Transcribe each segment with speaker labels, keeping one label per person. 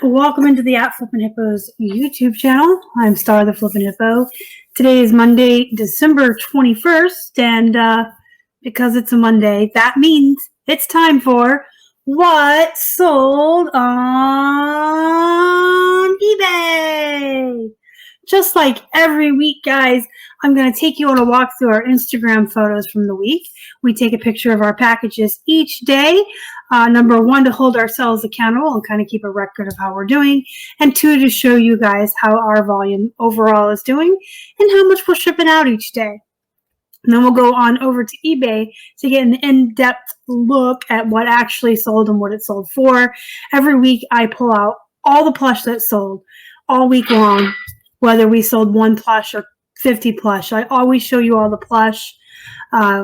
Speaker 1: Welcome into the Flippin Hippos YouTube channel. I'm Star the Flippin Hippo. Today is Monday, December 21st, and because it's a Monday, that means it's time for What Sold on eBay. Just like every week, guys, I'm going to take you on a walk through our Instagram photos from the week. We take a picture of our packages each day. Number one, to hold ourselves accountable and kind of keep a record of how we're doing. And two, to show you guys how our volume overall is doing and how much we're shipping out each day. And then we'll go on over to eBay to get an in-depth look at what actually sold and what it sold for. Every week, I pull out all the plush that sold all week long, whether we sold one plush or 50 plush. I always show you all the plush.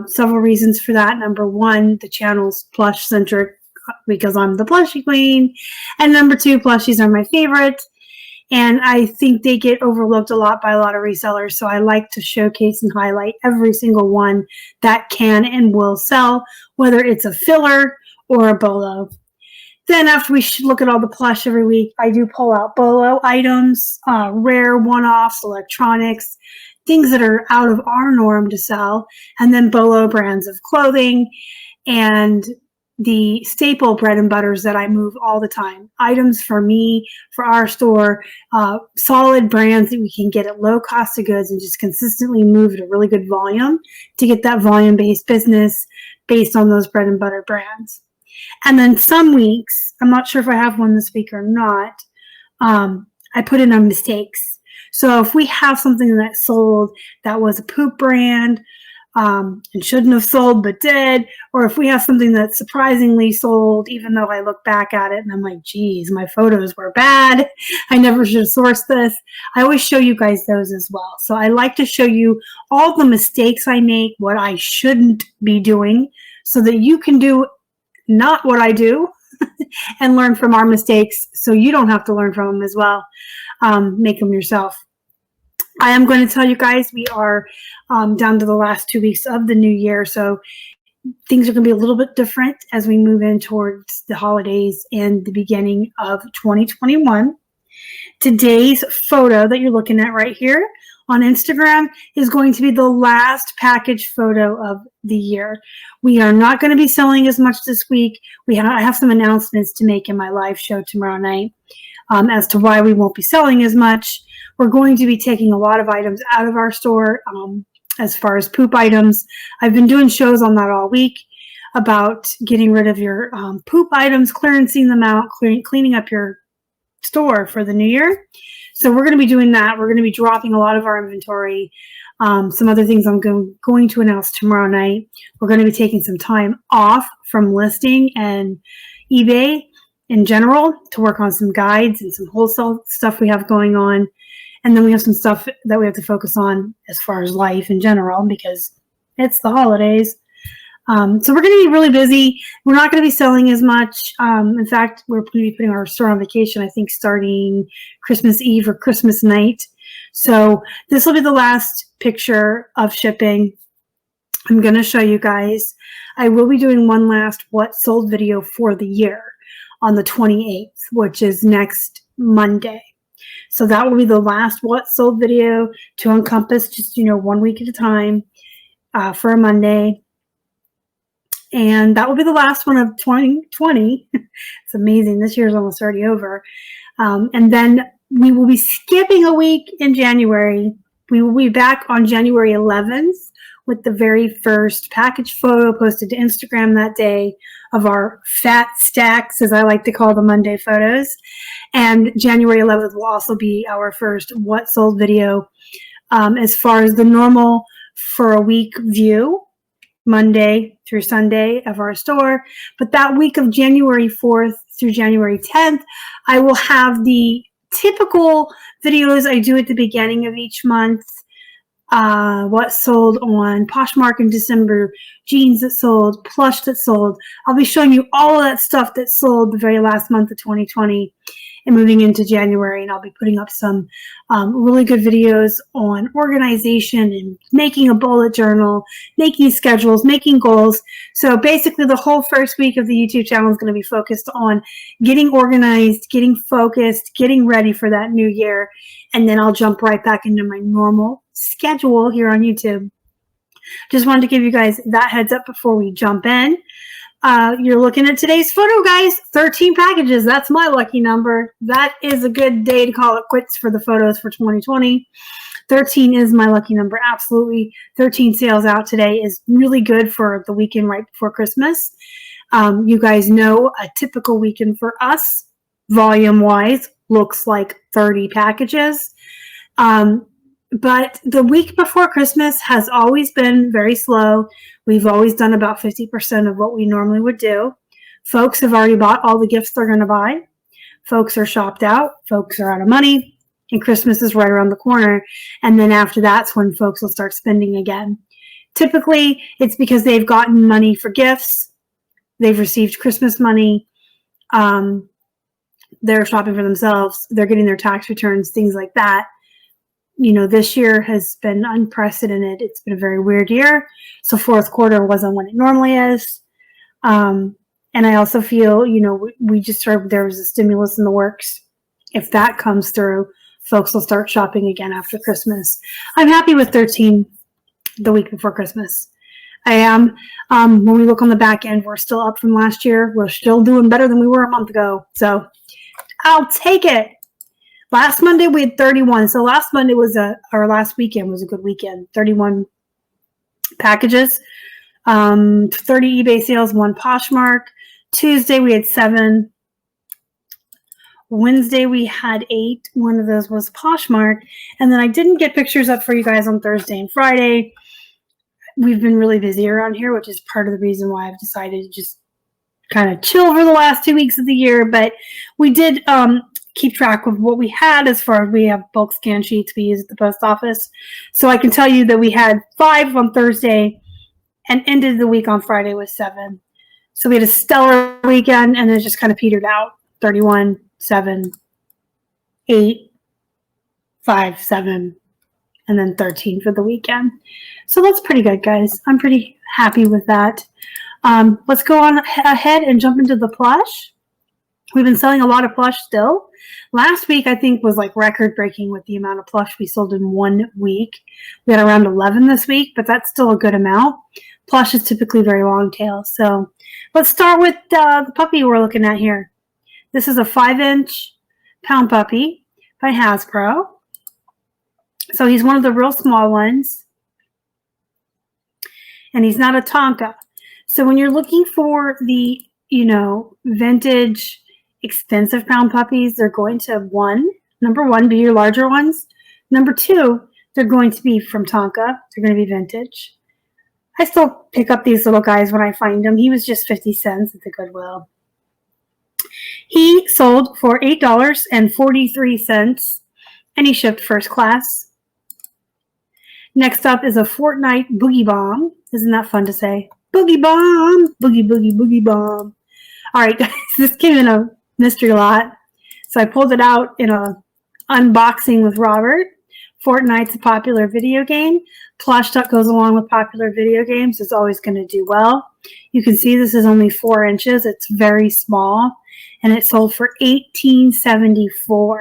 Speaker 1: Several reasons for that. Number one, the channel's plush centric because I'm the plushie queen. And number two, plushies are my favorite. And I think they get overlooked a lot by a lot of resellers. So I like to showcase and highlight every single one that can and will sell, whether it's a filler or a bolo. Then after we look at all the plush every week, I do pull out bolo items, rare one-offs, electronics, things that are out of our norm to sell, and then bolo brands of clothing and the staple bread and butters that I move all the time. Items for me, for our store, solid brands that we can get at low cost of goods and just consistently move at a really good volume to get that volume-based business based on those bread and butter brands. And then some weeks, I'm not sure if I have one this week or not, I put in our mistakes. So if we have something that sold that was a poop brand and shouldn't have sold but did, or if we have something that surprisingly sold, even though I look back at it and I'm like, geez, my photos were bad. I never should have sourced this. I always show you guys those as well. So I like to show you all the mistakes I make, what I shouldn't be doing, so that you can do not what I do and learn from our mistakes so you don't have to learn from them as well. Make them yourself. I am going to tell you guys we are down to the last 2 weeks of the new year, so things are going to be a little bit different as we move in towards the holidays and the beginning of 2021. Today's photo that you're looking at right here on Instagram is going to be the last package photo of the year. We are not going to be selling as much this week. I have some announcements to make in my live show tomorrow night as to why we won't be selling as much. We're going to be taking a lot of items out of our store as far as poop items. I've been doing shows on that all week about getting rid of your poop items, clearancing them out, cleaning up your store for the new year. So we're going to be doing that. We're going to be dropping a lot of our inventory. Some other things I'm going to announce tomorrow night. We're going to be taking some time off from listing and eBay in general to work on some guides and some wholesale stuff we have going on. And then we have some stuff that we have to focus on as far as life in general because it's the holidays. So we're going to be really busy. We're not going to be selling as much. In fact, we're going to be putting our store on vacation, I think, starting Christmas Eve or Christmas night. So this will be the last picture of shipping. I'm going to show you guys. I will be doing one last what sold video for the year on the 28th, which is next Monday. So that will be the last what sold video to encompass just, 1 week at a time for a Monday. And that will be the last one of 2020. It's amazing. This year is almost already over. And then we will be skipping a week in January. We will be back on January 11th with the very first package photo posted to Instagram that day of our fat stacks, as I like to call the Monday photos. And January 11th will also be our first what sold video as far as the normal for a week view. Monday through Sunday of our store. But that week of January 4th through January 10th, I will have the typical videos I do at the beginning of each month. What sold on Poshmark in December, jeans that sold, plush that sold. I'll be showing you all of that stuff that sold the very last month of 2020. and moving into January. And I'll be putting up some really good videos on organization and making a bullet journal, making schedules, making goals. So basically the whole first week of the YouTube channel is going to be focused on getting organized, getting focused, getting ready for that new year. And then I'll jump right back into my normal schedule here on YouTube. Just wanted to give you guys that heads up before we jump in. You're looking at today's photo, guys. 13 packages. That's my lucky number. That is a good day to call it quits for the photos for 2020. 13 is my lucky number. Absolutely. 13 sales out today is really good for the weekend right before Christmas. You guys know a typical weekend for us, volume-wise, looks like 30 packages. But the week before Christmas has always been very slow. We've always done about 50% of what we normally would do. Folks have already bought all the gifts they're going to buy. Folks are shopped out. Folks are out of money. And Christmas is right around the corner. And then after that's when folks will start spending again. Typically, it's because they've gotten money for gifts. They've received Christmas money. They're shopping for themselves. They're getting their tax returns, things like that. You know, this year has been unprecedented. It's been a very weird year. So fourth quarter wasn't what it normally is. And I also feel, you know, we just heard there was a stimulus in the works. If that comes through, folks will start shopping again after Christmas. I'm happy with 13 the week before Christmas. I am. When we look on the back end, we're still up from last year. We're still doing better than we were a month ago. So I'll take it. Last Monday we had 31. So last Monday was our last weekend was a good weekend. 31 packages, 30 eBay sales, 1 Poshmark. Tuesday we had 7. Wednesday we had 8. One of those was Poshmark. And then I didn't get pictures up for you guys on Thursday and Friday. We've been really busy around here, which is part of the reason why I've decided to just kind of chill for the last 2 weeks of the year. But we did keep track of what we had as far as we have bulk scan sheets we use at the post office. So I can tell you that we had 5 on Thursday and ended the week on Friday with 7. So we had a stellar weekend and then it just kind of petered out. 31, 7, 8, 5, 7, and then 13 for the weekend. So that's pretty good, guys. I'm pretty happy with that. Let's go on ahead and jump into the plush. We've been selling a lot of plush still. Last week, I think, was like record-breaking with the amount of plush we sold in 1 week. We had around 11 this week, but that's still a good amount. Plush is typically very long tail. So let's start with the puppy we're looking at here. This is a 5-inch pound puppy by Hasbro. So he's one of the real small ones. And he's not a Tonka. So when you're looking for the, you know, vintage expensive pound puppies, they're going to number one, be your larger ones. Number 2, they're going to be from Tonka. They're going to be vintage. I still pick up these little guys when I find them. He was just 50 cents at the Goodwill. He sold for $8.43 and he shipped first class. Next up is a Fortnite Boogie Bomb. Isn't that fun to say? Boogie Bomb, boogie, boogie, boogie bomb. All right, guys, this came in a mystery lot. So I pulled it out in a unboxing with Robert. Fortnite's a popular video game. Plush that goes along with popular video games is always going to do well. You can see this is only 4 inches. It's very small. And it sold for $18.74.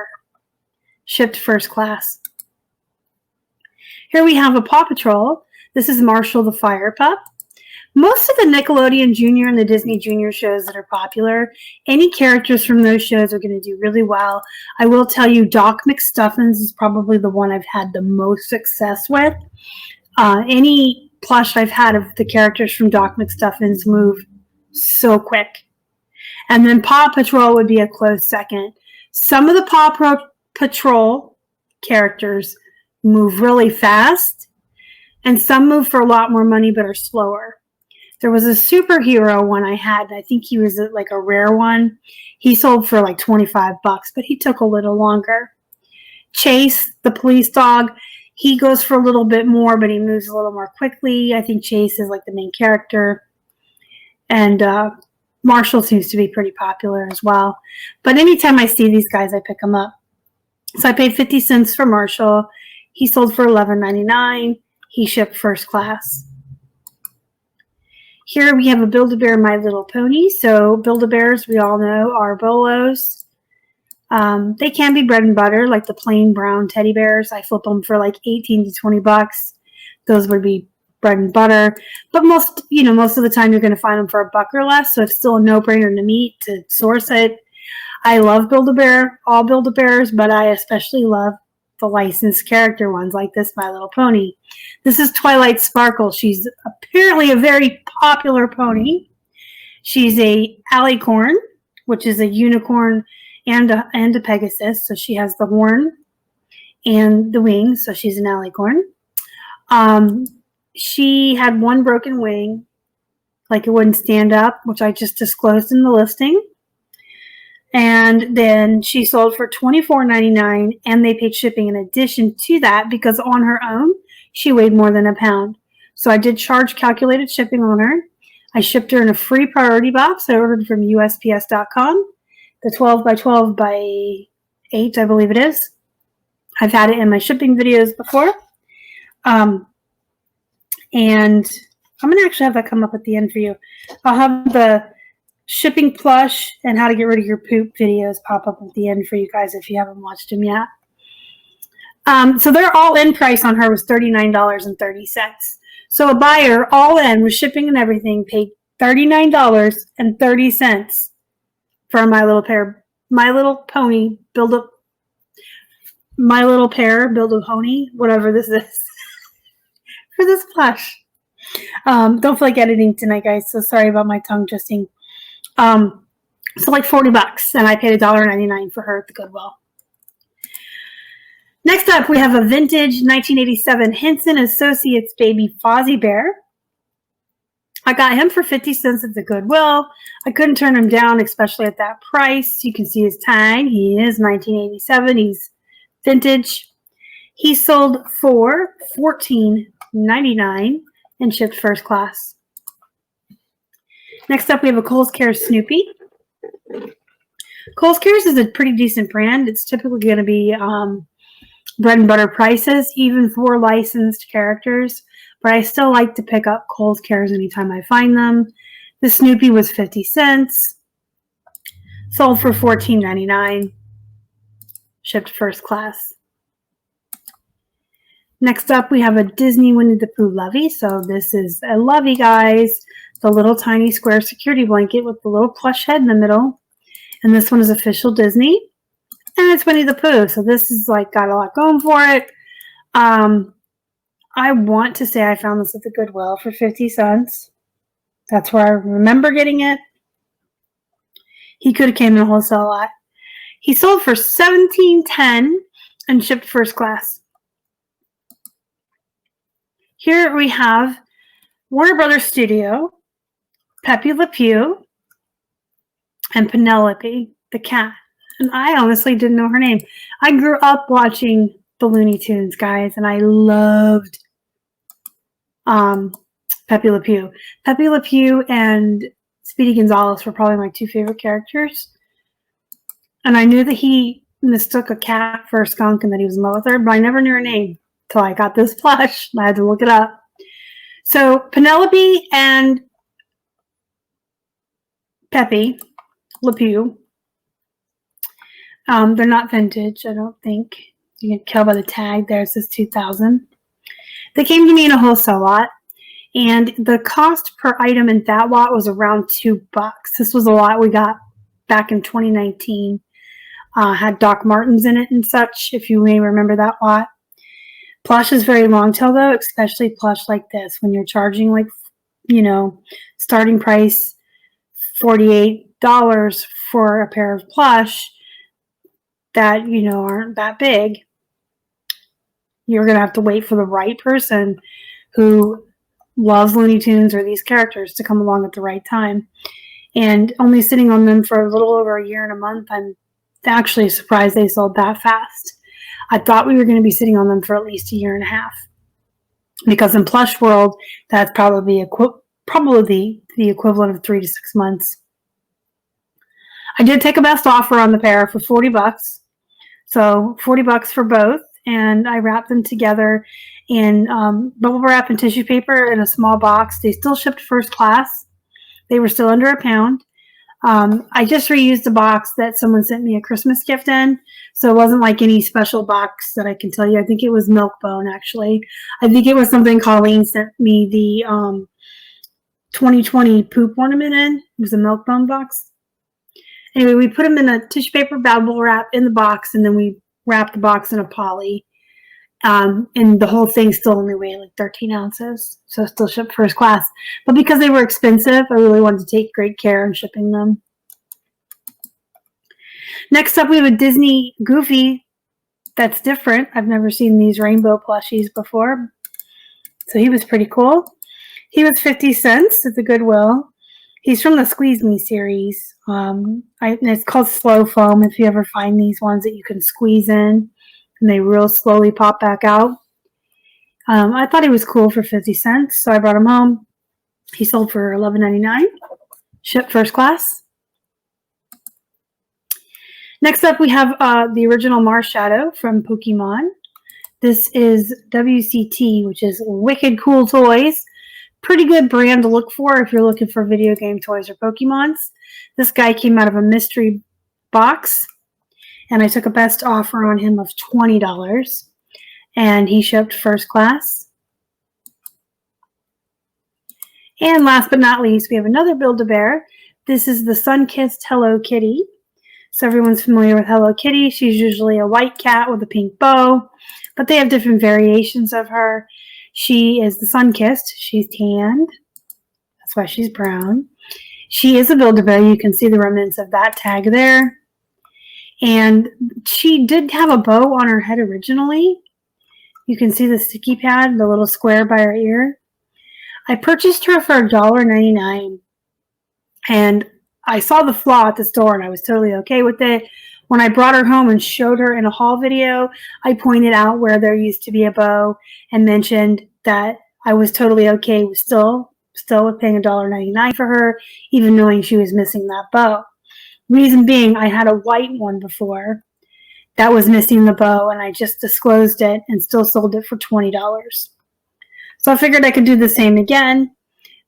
Speaker 1: Shipped first class. Here we have a Paw Patrol. This is Marshall the Fire Pup. Most of the Nickelodeon Junior and the Disney Junior shows that are popular, any characters from those shows are going to do really well. I will tell you, Doc McStuffins is probably the one I've had the most success with. Any plush I've had of the characters from Doc McStuffins move so quick. And then Paw Patrol would be a close second. Some of the Paw Patrol characters move really fast, and some move for a lot more money but are slower. There was a superhero one I had. I think he was like a rare one. He sold for like $25, but he took a little longer. Chase, the police dog, he goes for a little bit more, but he moves a little more quickly. I think Chase is like the main character. And Marshall seems to be pretty popular as well. But anytime I see these guys, I pick them up. So I paid 50 cents for Marshall. He sold for $11.99. He shipped first class. Here we have a Build-A-Bear My Little Pony. So Build-A-Bears, we all know, are Bolos. They can be bread and butter, like the plain brown teddy bears. I flip them for like 18 to 20 bucks. Those would be bread and butter. But most of the time you're going to find them for $1 or less. So it's still a no-brainer to me to source it. I love Build-A-Bear, all Build-A-Bears, but I especially love the licensed character ones like this My Little Pony. This is Twilight Sparkle. She's apparently a very popular pony. She's a alicorn, which is a unicorn and a Pegasus. So she has the horn and the wings. So she's an alicorn. She had one broken wing, like it wouldn't stand up, which I just disclosed in the listing. And then she sold for $24.99, and they paid shipping in addition to that because on her own, she weighed more than a pound. So I did charge calculated shipping on her. I shipped her in a free priority box. I ordered from USPS.com, the 12 by 12 by 8, I believe it is. I've had it in my shipping videos before. And I'm going to actually have that come up at the end for you. I'll have the shipping plush and how to get rid of your poop videos pop up at the end for you guys if you haven't watched them yet. So their all-in price on her was $39.30. So a buyer all in with shipping and everything paid $39.30 for a My Little Pony build a pony, whatever this is, for this plush. Don't feel like editing tonight, guys, so sorry about my tongue twisting. So like $40, and I paid $1.99 for her at the Goodwill. Next up, we have a vintage 1987 Henson Associates baby Fozzie Bear. I got him for 50 cents at the Goodwill. I couldn't turn him down, especially at that price. You can see his tag. He is 1987. He's vintage. He sold for $14.99 and shipped first class. Next up, we have a Kohl's Cares Snoopy. Kohl's Cares is a pretty decent brand. It's typically going to be bread and butter prices, even for licensed characters. But I still like to pick up Kohl's Cares anytime I find them. The Snoopy was 50 cents. Sold for $14.99. Shipped first class. Next up, we have a Disney Winnie the Pooh Lovey. So this is a Lovey, guys. The little tiny square security blanket with the little plush head in the middle. And this one is official Disney. And it's Winnie the Pooh. So this is like got a lot going for it. I want to say I found this at the Goodwill for 50 cents. That's where I remember getting it. He could have came in a wholesale lot. He sold for $17.10 and shipped first class. Here we have Warner Brothers Studio, Pepe Le Pew, and Penelope the cat. And I honestly didn't know her name. I grew up watching the Looney Tunes, guys, and I loved Pepe Le Pew. Pepe Le Pew and Speedy Gonzales were probably my two favorite characters. And I knew that he mistook a cat for a skunk and that he was in love with her, but I never knew her name until I got this plush. I had to look it up. So Penelope and Pepe Le Pew, they're not vintage, I don't think. You can tell by the tag there, it says 2000. They came to me in a wholesale lot, and the cost per item in that lot was around $2. This was a lot we got back in 2019. Had Doc Martens in it and such, if you may remember that lot. Plush is very long tail though, especially plush like this. When you're charging like, starting price $48 for a pair of plush that, aren't that big, you're going to have to wait for the right person who loves Looney Tunes or these characters to come along at the right time. And only sitting on them for a little over a year and a month, I'm actually surprised they sold that fast. I thought we were going to be sitting on them for at least a year and a half. Because in plush world, that's probably the equivalent of 3 to 6 months. I did take a best offer on the pair for 40 bucks. So 40 bucks for both. And I wrapped them together in bubble wrap and tissue paper in a small box. They still shipped first class. They were still under £1. I just reused a box that someone sent me a Christmas gift in. So it wasn't like any special box that I can tell you. I think it was Milkbone, actually. I think it was something Colleen sent me the 2020 poop ornament in. It was a Milkbone box. Anyway, we put them in a tissue paper bubble wrap in the box, and then we wrapped the box in a poly. And the whole thing still only weighed like 13 ounces. So still shipped first class. But because they were expensive, I really wanted to take great care in shipping them. Next up, we have a Disney Goofy that's different. I've never seen these rainbow plushies before. So he was pretty cool. He was 50 cents at the Goodwill. He's from the Squeeze Me series. And it's called Slow Foam if you ever find these ones that you can squeeze in and they real slowly pop back out. I thought he was cool for 50 cents, so I brought him home. He sold for $11.99. Shipped first class. Next up, we have the original Marsh Shadow from Pokemon. This is WCT, which is Wicked Cool Toys. Pretty good brand to look for if you're looking for video game toys or Pokemons. This guy came out of a mystery box, and I took a best offer on him of $20, and he shipped first class. And last but not least, we have another Build-A-Bear. This is the Sunkissed Hello Kitty. So everyone's familiar with Hello Kitty. She's usually a white cat with a pink bow, but they have different variations of her. She is the Sunkissed. She's tanned. That's why she's brown. She is a Build-A-Bear. You can see the remnants of that tag there. And she did have a bow on her head originally. You can see the sticky pad, the little square by her ear. I purchased her for $1.99. And I saw the flaw at the store and I was totally okay with it. When I brought her home and showed her in a haul video, I pointed out where there used to be a bow and mentioned that I was totally okay with still with paying $1.99 for her, even knowing she was missing that bow. Reason being, I had a white one before that was missing the bow, and I just disclosed it and still sold it for $20. So I figured I could do the same again.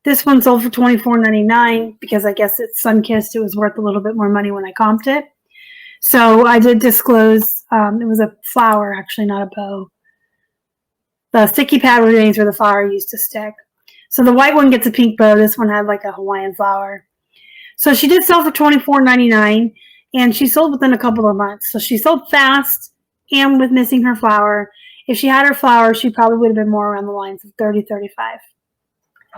Speaker 1: This one sold for $24.99 because I guess it's Sunkissed. It was worth a little bit more money when I comped it. So I did disclose it was a flower, actually, not a bow. The sticky pad remains where the flower used to stick. So the white one gets a pink bow. This one had like a Hawaiian flower. So she did sell for $24.99, and she sold within a couple of months. So she sold fast and with missing her flower. If she had her flower, she probably would have been more around the lines of $30, $35.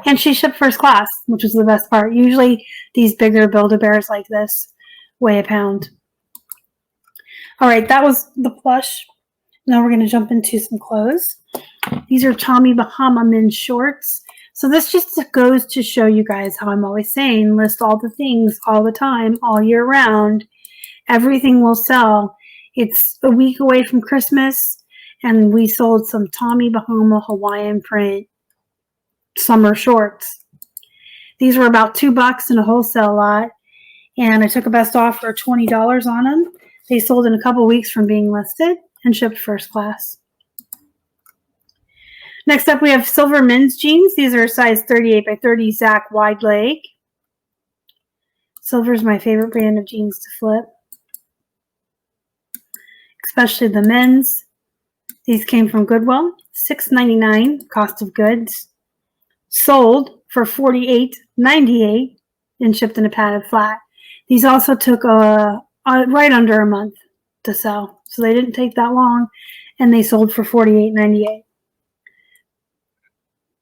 Speaker 1: And she shipped first class, which was the best part. Usually these bigger Build-A-Bears like this weigh a pound. All right, that was the plush. Now we're going to jump into some clothes. These are Tommy Bahama men's shorts. So this just goes to show you guys how I'm always saying, list all the things all the time, all year round. Everything will sell. It's a week away from Christmas, and we sold some Tommy Bahama Hawaiian print summer shorts. These were about $2 in a wholesale lot, and I took a best offer of $20 on them. They sold in a couple weeks from being listed and shipped first class. Next up, we have silver men's jeans. These are size 38 by 30 Zach wide leg. Silver is my favorite brand of jeans to flip, especially the men's. These came from Goodwill, $6.99 cost of goods. Sold for $48.98 and shipped in a padded flat. These also took right under a month to sell, so they didn't take that long, and they sold for $48.98.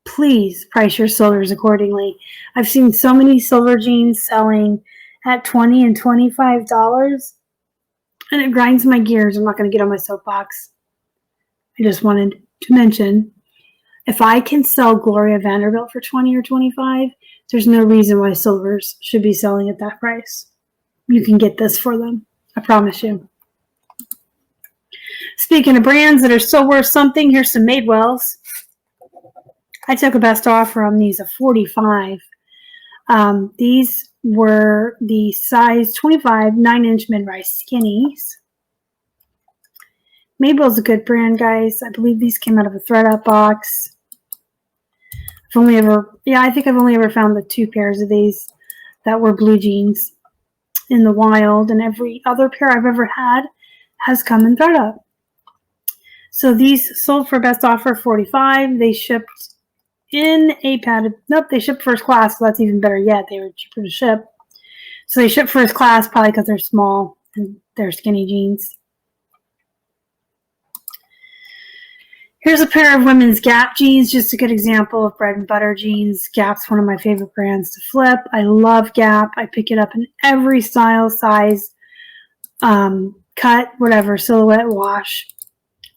Speaker 1: Please price your silvers accordingly. I've seen so many silver jeans selling at $20 and $25, and it grinds my gears. I'm not going to get on my soapbox. I just wanted to mention, if I can sell Gloria Vanderbilt for $20 or $25, there's no reason why silvers should be selling at that price. You can get this for them. I promise you. Speaking of brands that are still worth something, here's some Madewells. I took a best offer on these of $45. These were the size 25 9-inch mid-rise skinnies. Madewell's a good brand, guys. I believe these came out of a thread-up box. I think I've only ever found the 2 pairs of these that were blue jeans in the wild, and every other pair I've ever had has come in thread-up. So these sold for best offer $45. They shipped in a padded, nope, they shipped first class, so that's even better yet. They were cheaper to ship. So they shipped first class probably because they're small and they're skinny jeans. Here's a pair of women's Gap jeans, just a good example of bread and butter jeans. Gap's one of my favorite brands to flip. I love Gap. I pick it up in every style, size, cut, whatever, silhouette, wash.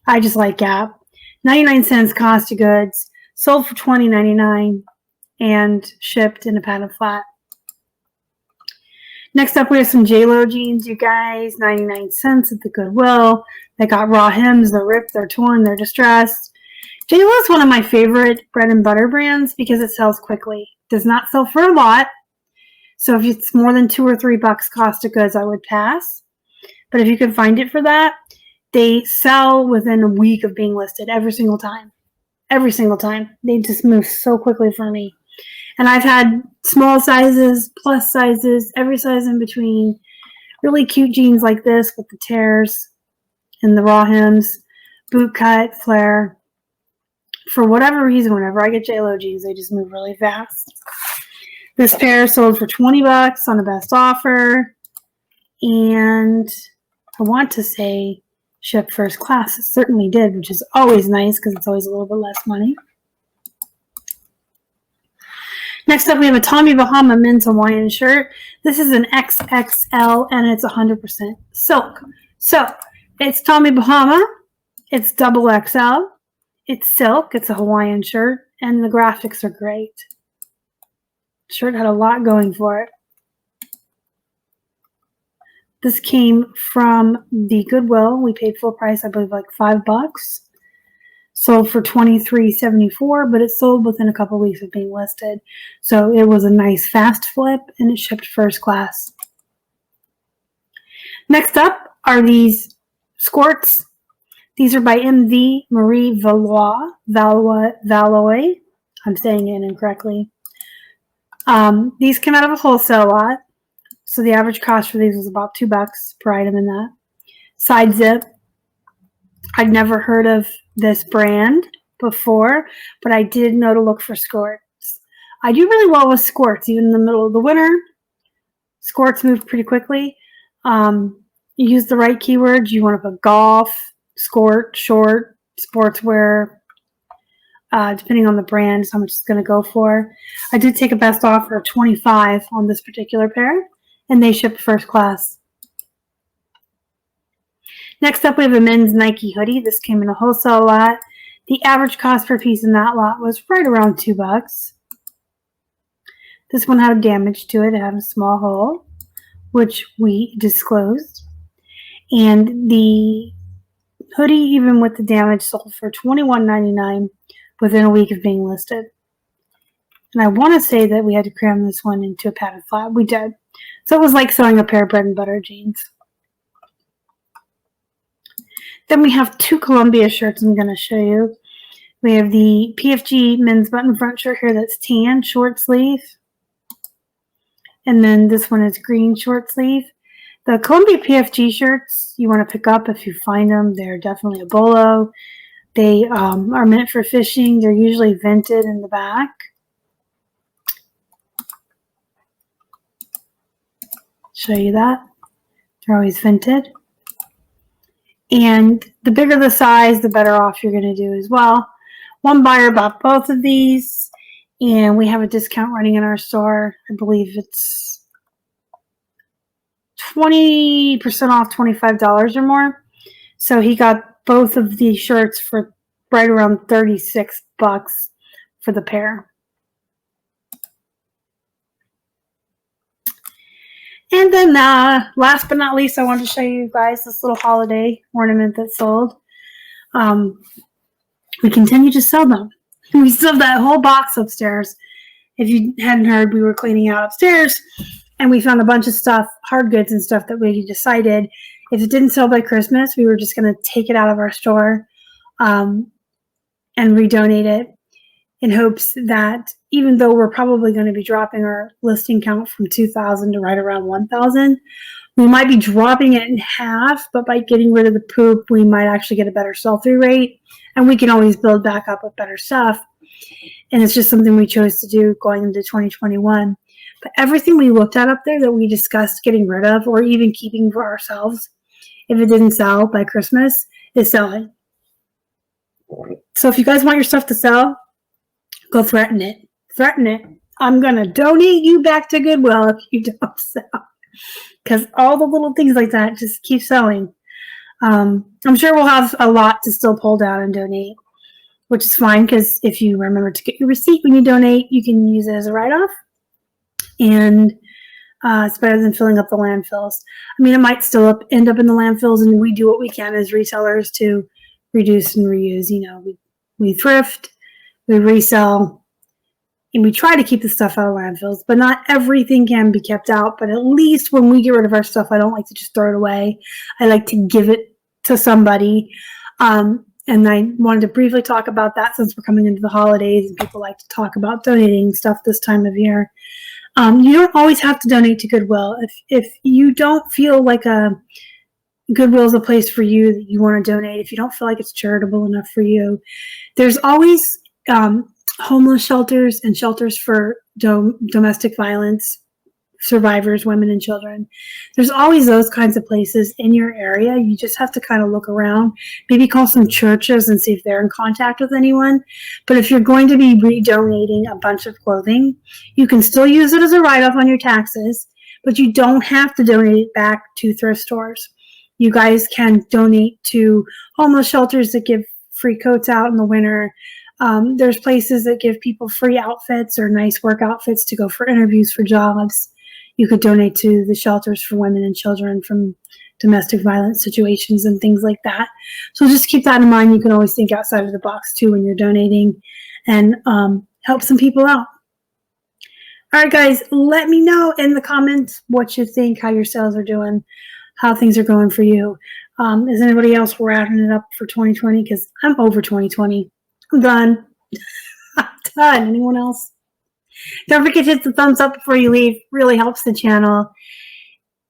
Speaker 1: I just like Gap. 99 cents cost of goods, sold for $20.99, and shipped in a padded flat. Next up, we have some JLo jeans, you guys. 99 cents at the Goodwill. They got raw hems. They're ripped, they're torn, they're distressed. JLo is one of my favorite bread and butter brands because it sells quickly. Does not sell for a lot. So if it's more than $2 or $3 cost of goods, I would pass. But if you can find it for that, they sell within a week of being listed every single time. Every single time. They just move so quickly for me. And I've had small sizes, plus sizes, every size in between. Really cute jeans like this with the tears and the raw hems, boot cut, flare. For whatever reason, whenever I get JLo jeans, they just move really fast. This pair sold for $20 on a best offer. And I want to say shipped first class. It certainly did, which is always nice because it's always a little bit less money. Next up, we have a Tommy Bahama men's Hawaiian shirt. This is an XXL, and it's 100% silk. So, it's Tommy Bahama. It's double XL. It's silk. It's a Hawaiian shirt, and the graphics are great. The shirt had a lot going for it. This came from the Goodwill. We paid full price, I believe, like $5. Sold for $23.74, but it sold within a couple weeks of being listed. So it was a nice fast flip, and it shipped first class. Next up are these skirts. These are by MV Marie Valois. I'm saying it incorrectly. These came out of a wholesale lot. So the average cost for these was about $2 per item in that. Side zip. I'd never heard of this brand before, but I did know to look for skirts. I do really well with skirts, even in the middle of the winter. Skirts move pretty quickly. You use the right keywords. You want to put golf, skirt, short, sportswear, depending on the brand, is how much it's going to go for. I did take a best offer of $25 on this particular pair, and they shipped first class. Next up, we have a men's Nike hoodie. This came in a wholesale lot. The average cost per piece in that lot was right around $2. This one had damage to it. It had a small hole, which we disclosed. And the hoodie, even with the damage, sold for $21.99 within a week of being listed. And I want to say that we had to cram this one into a padded flat. We did. So it was like sewing a pair of bread and butter jeans. Then we have 2 Columbia shirts I'm going to show you. We have the PFG men's button front shirt here that's tan, short sleeve. And then this one is green, short sleeve. The Columbia PFG shirts you want to pick up if you find them. They're definitely a Bolo. They are meant for fishing. They're usually vented in the back. Show you that. They're always vented. And the bigger the size, the better off you're going to do as well. One buyer bought both of these, and we have a discount running in our store. I believe it's 20% off, $25 or more. So he got both of these shirts for right around $36 for the pair. And then last but not least, I wanted to show you guys this little holiday ornament that sold. We continue to sell them. We still have that whole box upstairs. If you hadn't heard, we were cleaning out upstairs and we found a bunch of stuff, hard goods and stuff that we decided if it didn't sell by Christmas, we were just going to take it out of our store and redonate it in hopes that even though we're probably going to be dropping our listing count from 2,000 to right around 1,000, we might be dropping it in half, but by getting rid of the poop, we might actually get a better sell-through rate, and we can always build back up with better stuff. And it's just something we chose to do going into 2021. But everything we looked at up there that we discussed getting rid of or even keeping for ourselves, if it didn't sell by Christmas, is selling. So if you guys want your stuff to sell, go threaten it. Threaten it. I'm going to donate you back to Goodwill if you don't sell. Because all the little things like that just keep selling. I'm sure we'll have a lot to still pull down and donate, which is fine because if you remember to get your receipt when you donate, you can use it as a write-off. And it's better than filling up the landfills. I mean, it might still end up in the landfills, and we do what we can as resellers to reduce and reuse. You know, we thrift, we resell, and we try to keep the stuff out of landfills, but not everything can be kept out. But at least when we get rid of our stuff, I don't like to just throw it away. I like to give it to somebody. And I wanted to briefly talk about that since we're coming into the holidays and people like to talk about donating stuff this time of year. You don't always have to donate to Goodwill. If you don't feel like Goodwill is a place for you that you want to donate, if you don't feel like it's charitable enough for you, there's always homeless shelters and shelters for domestic violence survivors, women and children. There's always those kinds of places in your area. You just have to kind of look around, maybe call some churches and see if they're in contact with anyone. But if you're going to be redonating a bunch of clothing, you can still use it as a write-off on your taxes, but you don't have to donate it back to thrift stores. You guys can donate to homeless shelters that give free coats out in the winter. There's places that give people free outfits or nice work outfits to go for interviews for jobs. You could donate to the shelters for women and children from domestic violence situations and things like that. So just keep that in mind. You can always think outside of the box too when you're donating and help some people out. All right, guys, let me know in the comments what you think, how your sales are doing, how things are going for you. Is anybody else wrapping it up for 2020? Because I'm over 2020. I'm done. I'm done. Anyone else? Don't forget to hit the thumbs up before you leave. Really helps the channel.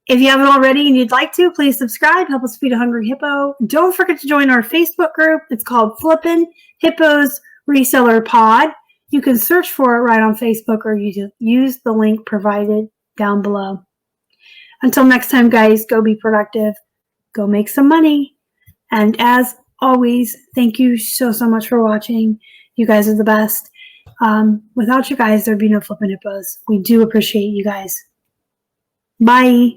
Speaker 1: If you haven't already and you'd like to, please subscribe. Help us feed a hungry hippo. Don't forget to join our Facebook group. It's called Flippin Hippos Reseller Pod. You can search for it right on Facebook or you use the link provided down below. Until next time, guys, go be productive. Go make some money. And as always, thank you so much for watching. You guys are the best. Without you guys, there'd be no Flippin' Hippos. We do appreciate you guys. Bye.